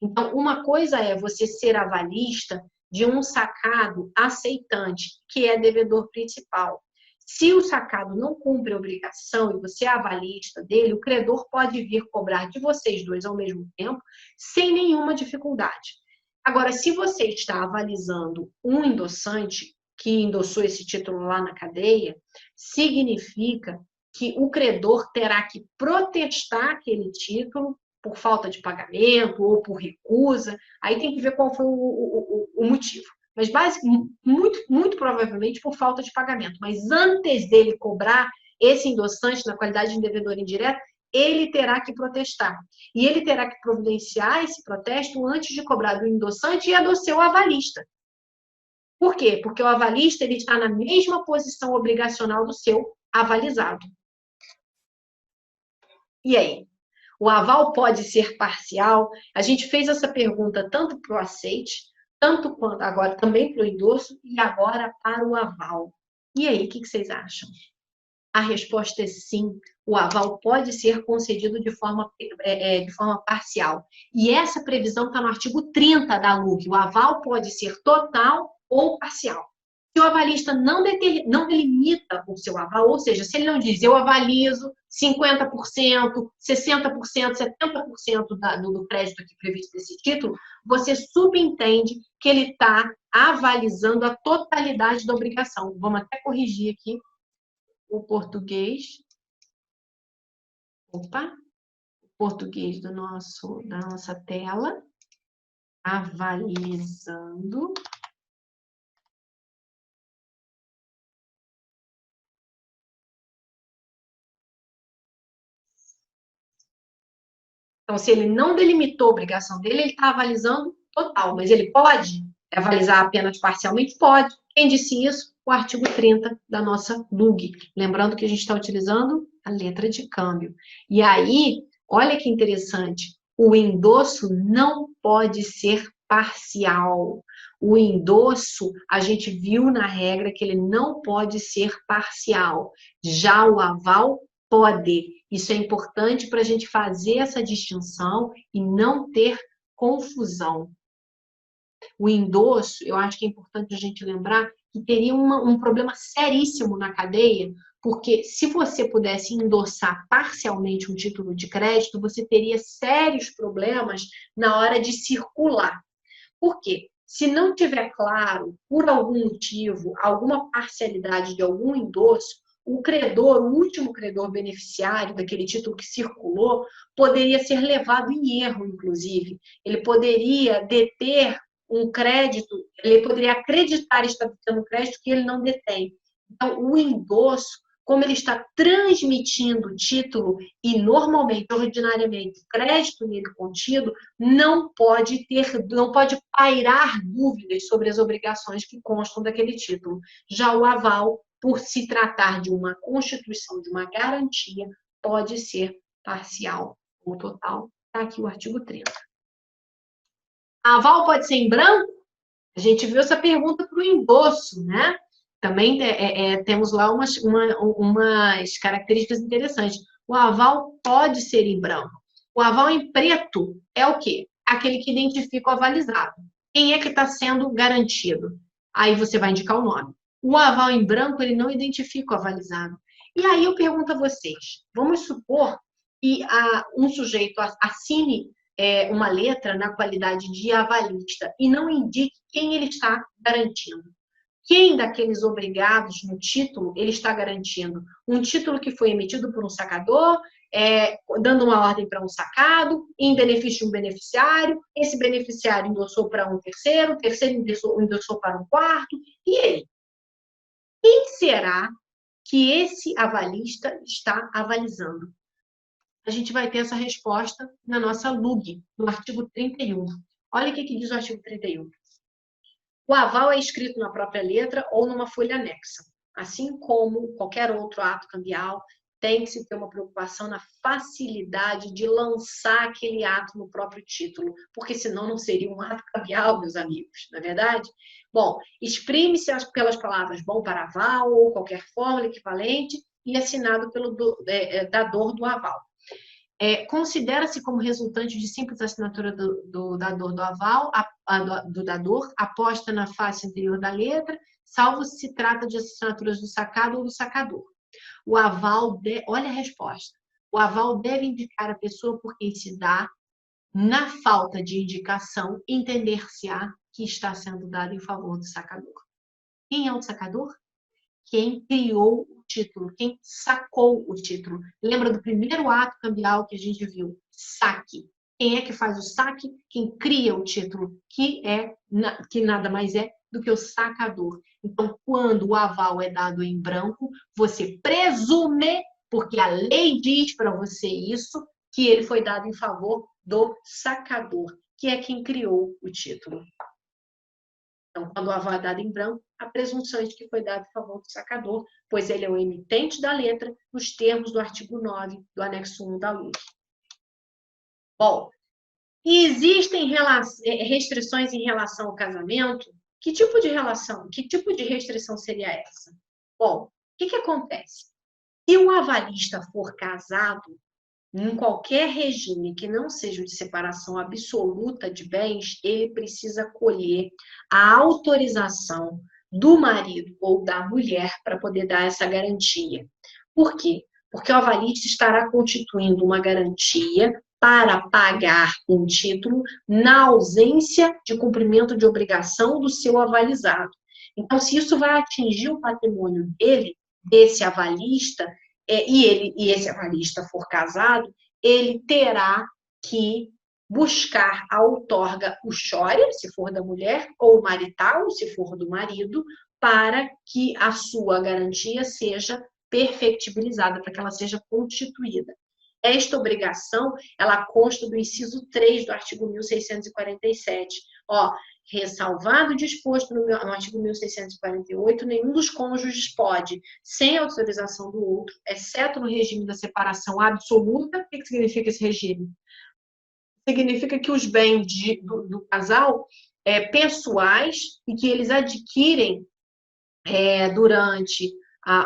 Então, uma coisa é você ser avalista de um sacado aceitante, que é devedor principal. Se o sacado não cumpre a obrigação e você é avalista dele, o credor pode vir cobrar de vocês dois ao mesmo tempo, sem nenhuma dificuldade. Agora, se você está avalizando um endossante que endossou esse título lá na cadeia, significa que o credor terá que protestar aquele título por falta de pagamento ou por recusa, aí tem que ver qual foi o motivo. Mas muito provavelmente por falta de pagamento. Mas antes dele cobrar esse endossante na qualidade de devedor indireto, ele terá que protestar. E ele terá que providenciar esse protesto antes de cobrar do endossante e do seu avalista. Por quê? Porque o avalista ele está na mesma posição obrigacional do seu avalizado. E aí? O aval pode ser parcial? A gente fez essa pergunta tanto para o aceite, tanto quanto agora também para o endosso e agora para o aval. E aí, o que vocês acham? A resposta é sim. O aval pode ser concedido de forma parcial. E essa previsão está no artigo 30 da LUC. O aval pode ser total ou parcial. Se o avalista não delimita o seu aval, ou seja, se ele não diz eu avalizo 50%, 60%, 70% do crédito aqui previsto desse título, você subentende que ele está avalizando a totalidade da obrigação. Vamos até corrigir aqui o português. Opa! O português da nossa tela. Avalizando. Então, se ele não delimitou a obrigação dele, ele está avalizando total. Mas ele pode avalizar apenas parcialmente? Pode. Quem disse isso? O artigo 30 da nossa LUG. Lembrando que a gente está utilizando a letra de câmbio. E aí, olha que interessante, o endosso não pode ser parcial. O endosso, a gente viu na regra que ele não pode ser parcial. Já o aval pode. Isso é importante para a gente fazer essa distinção e não ter confusão. O endosso, eu acho que é importante a gente lembrar que teria um problema seríssimo na cadeia, porque se você pudesse endossar parcialmente um título de crédito, você teria sérios problemas na hora de circular. Por quê? Se não tiver claro, por algum motivo, alguma parcialidade de algum endosso, o credor, o último credor beneficiário daquele título que circulou, poderia ser levado em erro, inclusive. Ele poderia deter um crédito, ele poderia acreditar estar detendo um crédito que ele não detém. Então, o endosso, como ele está transmitindo o título e normalmente, ordinariamente, o crédito nele contido, não pode pairar dúvidas sobre as obrigações que constam daquele título. Já o aval, por se tratar de uma constituição, de uma garantia, pode ser parcial ou total. Está aqui o artigo 30. A aval pode ser em branco? A gente viu essa pergunta para o endosso, né? Também temos lá umas características interessantes. O aval pode ser em branco. O aval em preto é o quê? Aquele que identifica o avalizado. Quem é que está sendo garantido? Aí você vai indicar o nome. O aval em branco, ele não identifica o avalizado. E aí eu pergunto a vocês, vamos supor que um sujeito assine uma letra na qualidade de avalista e não indique quem ele está garantindo. Quem daqueles obrigados no título ele está garantindo? Um título que foi emitido por um sacador, dando uma ordem para um sacado, em benefício de um beneficiário, esse beneficiário endossou para um terceiro, o terceiro endossou para um quarto, e aí? Quem será que esse avalista está avalizando? A gente vai ter essa resposta na nossa LUG, no artigo 31. Olha o que diz o artigo 31. O aval é escrito na própria letra ou numa folha anexa. Assim como qualquer outro ato cambial, tem que se ter uma preocupação na facilidade de lançar aquele ato no próprio título, porque senão não seria um ato cambial, meus amigos, não é verdade? Bom, exprime-se pelas palavras bom para aval ou qualquer fórmula equivalente e assinado pelo dador do aval. Considera-se como resultante de simples assinatura do dador do aval, do dador, aposta na face anterior da letra, salvo se se trata de assinaturas do sacado ou do sacador. O aval, olha a resposta. O aval deve indicar a pessoa por quem se dá, na falta de indicação, entender-se-á que está sendo dado em favor do sacador. Quem é o sacador? Quem criou o título, quem sacou o título. Lembra do primeiro ato cambial que a gente viu? Saque. Quem é que faz o saque? Quem cria o título, que nada mais é do que o sacador. Então, quando o aval é dado em branco, você presume, porque a lei diz para você isso, que ele foi dado em favor do sacador, que é quem criou o título. Então, quando o aval é dado em branco, a presunção é de que foi dado em favor do sacador, pois ele é o emitente da letra nos termos do artigo 9 do anexo 1 da LUI. Bom, existem restrições em relação ao casamento? Que tipo de relação, que tipo de restrição seria essa? Bom, o que acontece? Se o avalista for casado, em qualquer regime que não seja de separação absoluta de bens, ele precisa colher a autorização do marido ou da mulher para poder dar essa garantia. Por quê? Porque o avalista estará constituindo uma garantia para pagar um título na ausência de cumprimento de obrigação do seu avalizado. Então, se isso vai atingir o patrimônio dele, desse avalista, e esse avalista for casado, ele terá que buscar a outorga uxória, se for da mulher, ou marital, se for do marido, para que a sua garantia seja perfectibilizada, para que ela seja constituída. Esta obrigação, ela consta do inciso 3 do artigo 1647. Ressalvado o disposto no artigo 1648, nenhum dos cônjuges pode, sem autorização do outro, exceto no regime da separação absoluta. O que significa esse regime? Significa que os bens do casal pessoais e que eles adquirem durante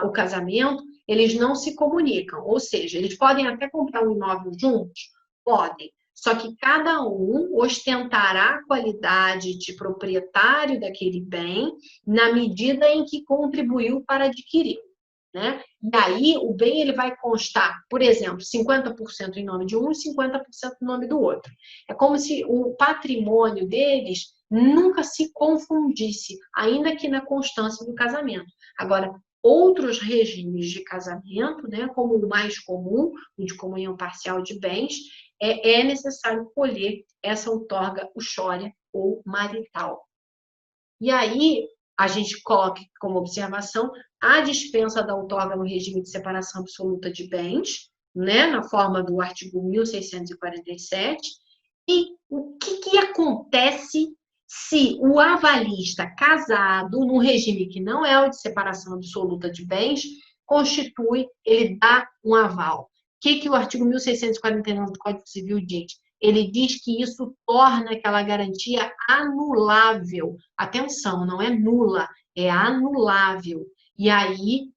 o casamento, eles não se comunicam. Ou seja, eles podem até comprar um imóvel juntos? Podem. Só que cada um ostentará a qualidade de proprietário daquele bem na medida em que contribuiu para adquirir, né? E aí o bem ele vai constar, por exemplo, 50% em nome de um e 50% em nome do outro. É como se o patrimônio deles nunca se confundisse, ainda que na constância do casamento. Agora, outros regimes de casamento, né, como o mais comum, o de comunhão parcial de bens, é necessário colher essa outorga uxória ou marital. E aí, a gente coloca como observação a dispensa da outorga no regime de separação absoluta de bens, né, na forma do artigo 1647. E o que acontece se o avalista casado, num regime que não é o de separação absoluta de bens, ele dá um aval? O que o artigo 1649 do Código Civil diz? Ele diz que isso torna aquela garantia anulável. Atenção, não é nula, é anulável. E aí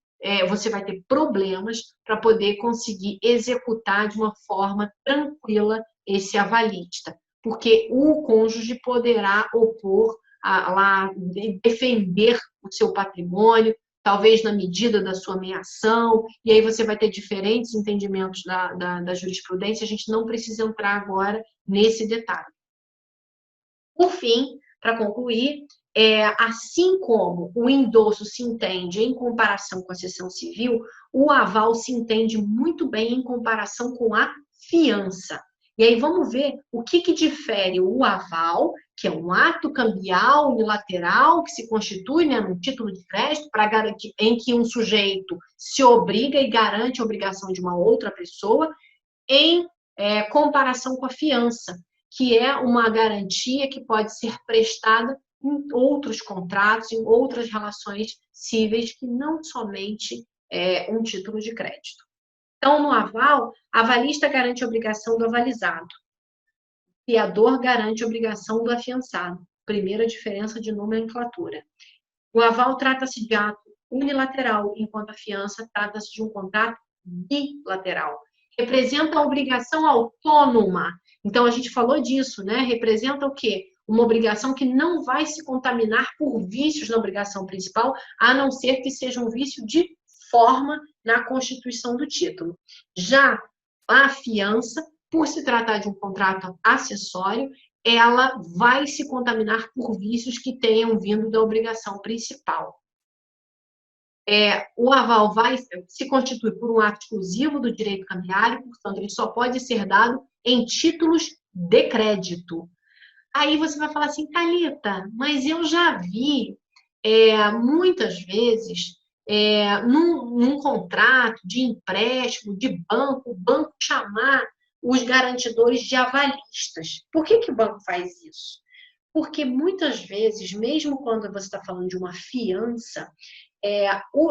você vai ter problemas para poder conseguir executar de uma forma tranquila esse avalista, porque o cônjuge poderá opor, defender o seu patrimônio, talvez na medida da sua meação, e aí você vai ter diferentes entendimentos da jurisprudência, a gente não precisa entrar agora nesse detalhe. Por fim, para concluir, assim como o endosso se entende em comparação com a cessão civil, o aval se entende muito bem em comparação com a fiança. E aí vamos ver o que difere o aval, que é um ato cambial unilateral que se constitui, né, num título de crédito para garantir, em que um sujeito se obriga e garante a obrigação de uma outra pessoa, em comparação com a fiança, que é uma garantia que pode ser prestada em outros contratos, em outras relações cíveis que não somente um título de crédito. Então, no aval, avalista garante a obrigação do avalizado. Fiador garante a obrigação do afiançado. Primeira diferença de nomenclatura. O aval trata-se de ato unilateral, enquanto a fiança trata-se de um contrato bilateral. Representa a obrigação autônoma. Então, a gente falou disso, né? Representa o quê? Uma obrigação que não vai se contaminar por vícios na obrigação principal, a não ser que seja um vício de forma na constituição do título. Já a fiança, por se tratar de um contrato acessório, ela vai se contaminar por vícios que tenham vindo da obrigação principal. O aval vai se constituir por um ato exclusivo do direito cambiário, portanto, ele só pode ser dado em títulos de crédito. Aí você vai falar assim, Thalita, mas eu já vi muitas vezes num contrato de empréstimo, de banco, o banco chamar os garantidores de avalistas. Por que o banco faz isso? Porque muitas vezes, mesmo quando você está falando de uma fiança,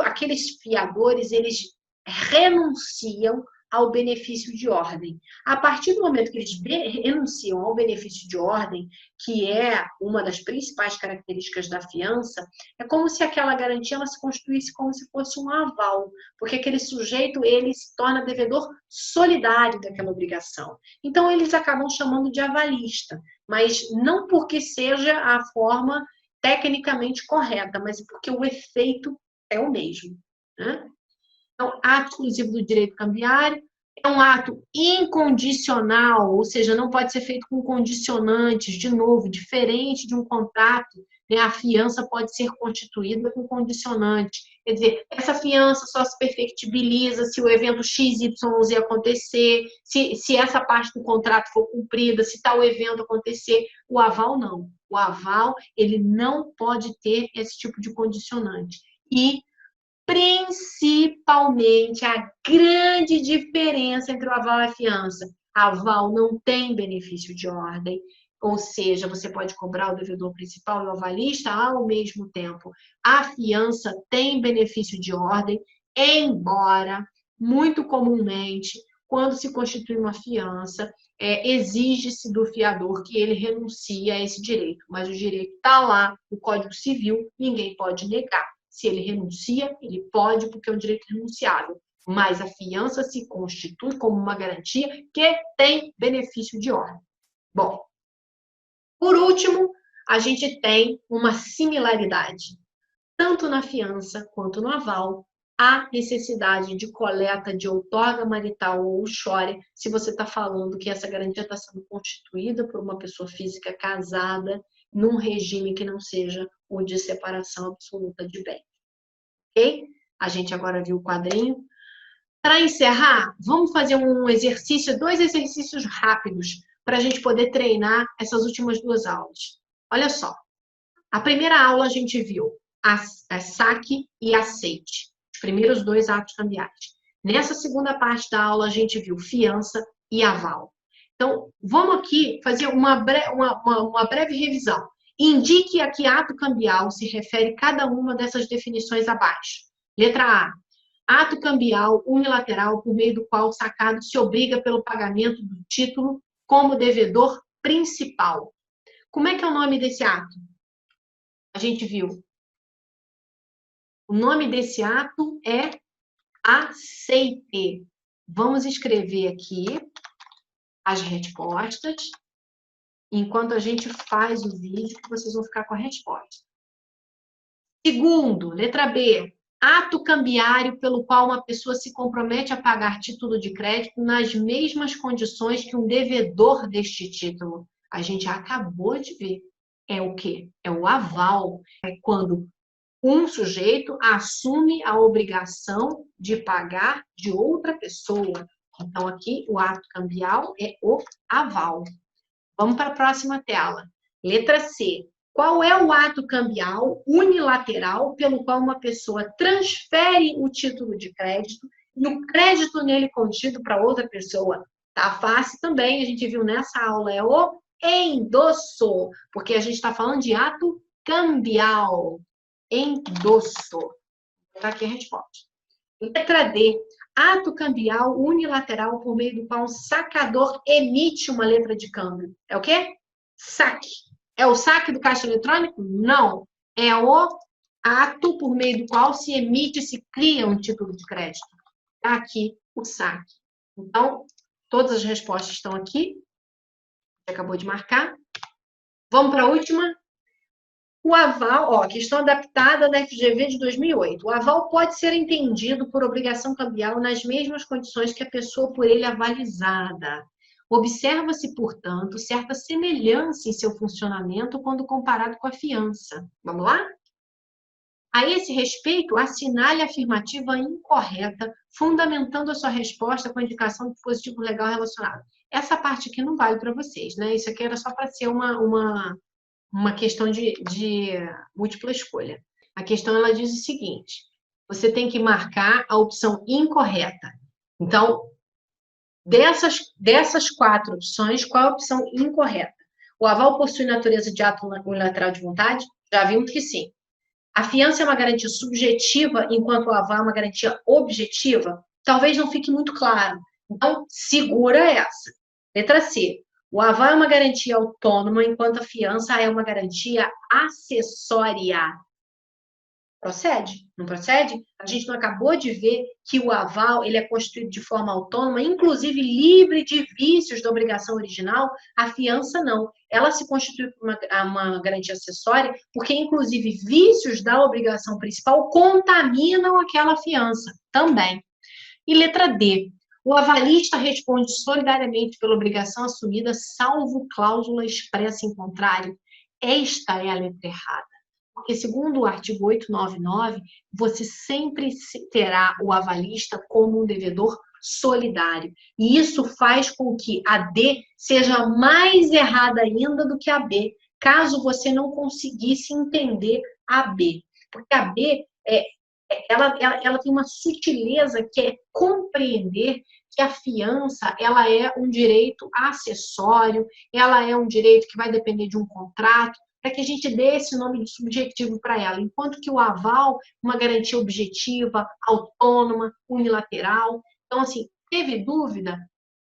aqueles fiadores, eles renunciam ao benefício de ordem. A partir do momento que eles renunciam ao benefício de ordem, que é uma das principais características da fiança, é como se aquela garantia ela se constituísse como se fosse um aval, porque aquele sujeito ele se torna devedor solidário daquela obrigação. Então, eles acabam chamando de avalista, mas não porque seja a forma tecnicamente correta, mas porque o efeito é o mesmo, né? Então, ato exclusivo do direito cambiário é um ato incondicional, ou seja, não pode ser feito com condicionantes, de novo, diferente de um contrato, né? A fiança pode ser constituída com condicionante. Quer dizer, essa fiança só se perfectibiliza se o evento XYZ acontecer, se essa parte do contrato for cumprida, se tal evento acontecer. O aval não. O aval, ele não pode ter esse tipo de condicionante. E principalmente a grande diferença entre o aval e a fiança. Aval não tem benefício de ordem, ou seja, você pode cobrar o devedor principal e o avalista ao mesmo tempo. A fiança tem benefício de ordem, embora, muito comumente, quando se constitui uma fiança, exige-se do fiador que ele renuncie a esse direito. Mas o direito está lá, no Código Civil, ninguém pode negar. Se ele renuncia, ele pode, porque é um direito renunciável. Mas a fiança se constitui como uma garantia que tem benefício de ordem. Bom, por último, a gente tem uma similaridade. Tanto na fiança quanto no aval, há necessidade de coleta de outorga marital ou chore, se você está falando que essa garantia está sendo constituída por uma pessoa física casada num regime que não seja o de separação absoluta de bens. Ok? A gente agora viu o quadrinho. Para encerrar, vamos fazer um exercício, 2 exercícios rápidos, para a gente poder treinar essas últimas 2 aulas. Olha só. A primeira aula a gente viu saque e aceite, os primeiros 2 atos cambiais. Nessa segunda parte da aula a gente viu fiança e aval. Então, vamos aqui fazer uma breve revisão. Indique a que ato cambial se refere cada uma dessas definições abaixo. Letra A. Ato cambial unilateral por meio do qual o sacado se obriga pelo pagamento do título como devedor principal. Como é que é o nome desse ato? A gente viu. O nome desse ato é aceite. Vamos escrever aqui as respostas, enquanto a gente faz o vídeo, que vocês vão ficar com a resposta. Segundo, letra B, ato cambiário pelo qual uma pessoa se compromete a pagar título de crédito nas mesmas condições que um devedor deste título. A gente acabou de ver. É o quê? É o aval. É quando um sujeito assume a obrigação de pagar de outra pessoa. Então, aqui, o ato cambial é o aval. Vamos para a próxima tela. Letra C. Qual é o ato cambial unilateral pelo qual uma pessoa transfere o título de crédito e o crédito nele contido para outra pessoa? Tá fácil também, a gente viu nessa aula, é o endosso, porque a gente está falando de ato cambial, endosso. Está aqui a resposta. Letra D. Ato cambial unilateral por meio do qual um sacador emite uma letra de câmbio. É o quê? Saque. É o saque do caixa eletrônico? Não. É o ato por meio do qual se emite, se cria um título de crédito. Está aqui o saque. Então, todas as respostas estão aqui. Você acabou de marcar. Vamos para a última. O aval, ó, questão adaptada da FGV de 2008. O aval pode ser entendido por obrigação cambial nas mesmas condições que a pessoa por ele avalizada. Observa-se, portanto, certa semelhança em seu funcionamento quando comparado com a fiança. Vamos lá? A esse respeito, assinale a afirmativa incorreta, fundamentando a sua resposta com a indicação do dispositivo legal relacionado. Essa parte aqui não vale para vocês, né? Isso aqui era só para ser uma questão de múltipla escolha. A questão, ela diz o seguinte, você tem que marcar a opção incorreta. Então, dessas 4 opções, qual é a opção incorreta? O aval possui natureza de ato unilateral de vontade? Já vimos que sim. A fiança é uma garantia subjetiva, enquanto o aval é uma garantia objetiva? Talvez não fique muito claro. Então, segura essa. Letra C. O aval é uma garantia autônoma, enquanto a fiança é uma garantia acessória. Procede? Não procede? A gente não acabou de ver que o aval ele é constituído de forma autônoma, inclusive livre de vícios da obrigação original. A fiança não. Ela se constitui uma garantia acessória porque, inclusive, vícios da obrigação principal contaminam aquela fiança também. E letra D. O avalista responde solidariamente pela obrigação assumida, salvo cláusula expressa em contrário. Esta é a letra errada. Porque, segundo o artigo 899, você sempre terá o avalista como um devedor solidário. E isso faz com que a D seja mais errada ainda do que a B, caso você não conseguisse entender a B. Porque a B ela tem uma sutileza que é compreender que a fiança ela é um direito acessório, ela é um direito que vai depender de um contrato, para que a gente dê esse nome de subjetivo para ela, enquanto que o aval, uma garantia objetiva, autônoma, unilateral. Então, assim, teve dúvida?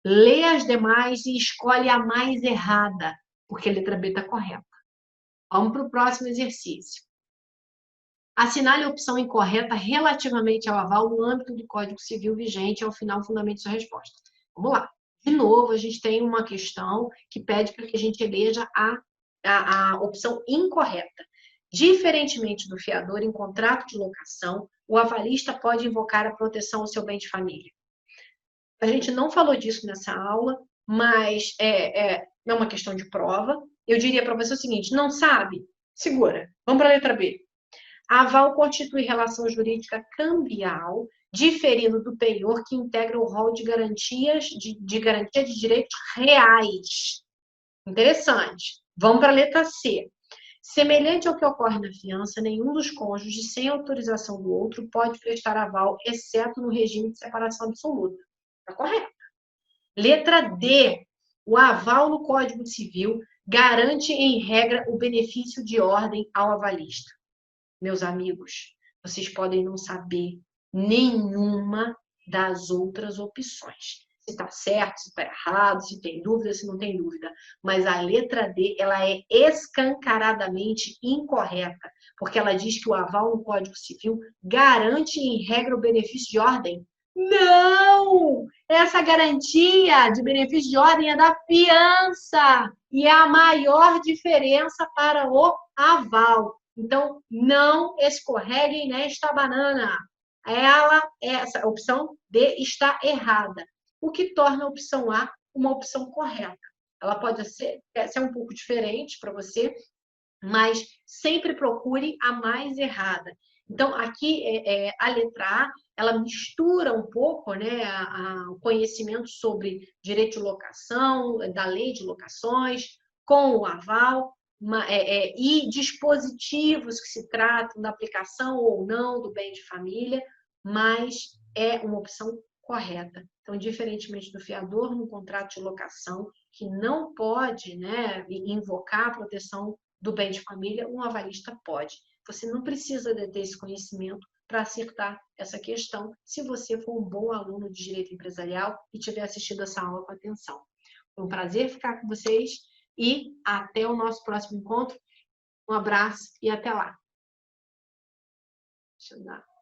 Lê as demais e escolhe a mais errada, porque a letra B está correta. Vamos para o próximo exercício. Assinale a opção incorreta relativamente ao aval no âmbito do Código Civil vigente, ao final, fundamente sua resposta. Vamos lá. De novo, a gente tem uma questão que pede para que a gente eleja a opção incorreta. Diferentemente do fiador em contrato de locação, o avalista pode invocar a proteção ao seu bem de família. A gente não falou disso nessa aula, mas é uma questão de prova. Eu diria para você o seguinte, não sabe? Segura. Vamos para a letra B. A aval constitui relação jurídica cambial, diferindo do penhor que integra o rol de garantias de garantia de direitos reais. Interessante. Vamos para a letra C. Semelhante ao que ocorre na fiança, nenhum dos cônjuges, sem autorização do outro, pode prestar aval, exceto no regime de separação absoluta. Está correto. Letra D. O aval no Código Civil garante, em regra, o benefício de ordem ao avalista. Meus amigos, vocês podem não saber nenhuma das outras opções. Se está certo, se está errado, se tem dúvida, se não tem dúvida. Mas a letra D, ela é escancaradamente incorreta, porque ela diz que o aval no Código Civil garante, em regra, o benefício de ordem. Não! Essa garantia de benefício de ordem é da fiança e é a maior diferença para o aval. Então, não escorreguem nesta banana. Essa opção D está errada, o que torna a opção A uma opção correta. Ela pode ser um pouco diferente para você, mas sempre procure a mais errada. Então, aqui, a letra A, ela mistura um pouco, né, o conhecimento sobre direito de locação, da lei de locações, com o aval, e dispositivos que se tratam da aplicação ou não do bem de família, mas é uma opção correta. Então, diferentemente do fiador no contrato de locação, que não pode, né, invocar a proteção do bem de família, um avalista pode. Você não precisa de ter esse conhecimento para acertar essa questão, se você for um bom aluno de direito empresarial e tiver assistido essa aula com atenção. Foi um prazer ficar com vocês e até o nosso próximo encontro. Um abraço e até lá. Deixa eu dar.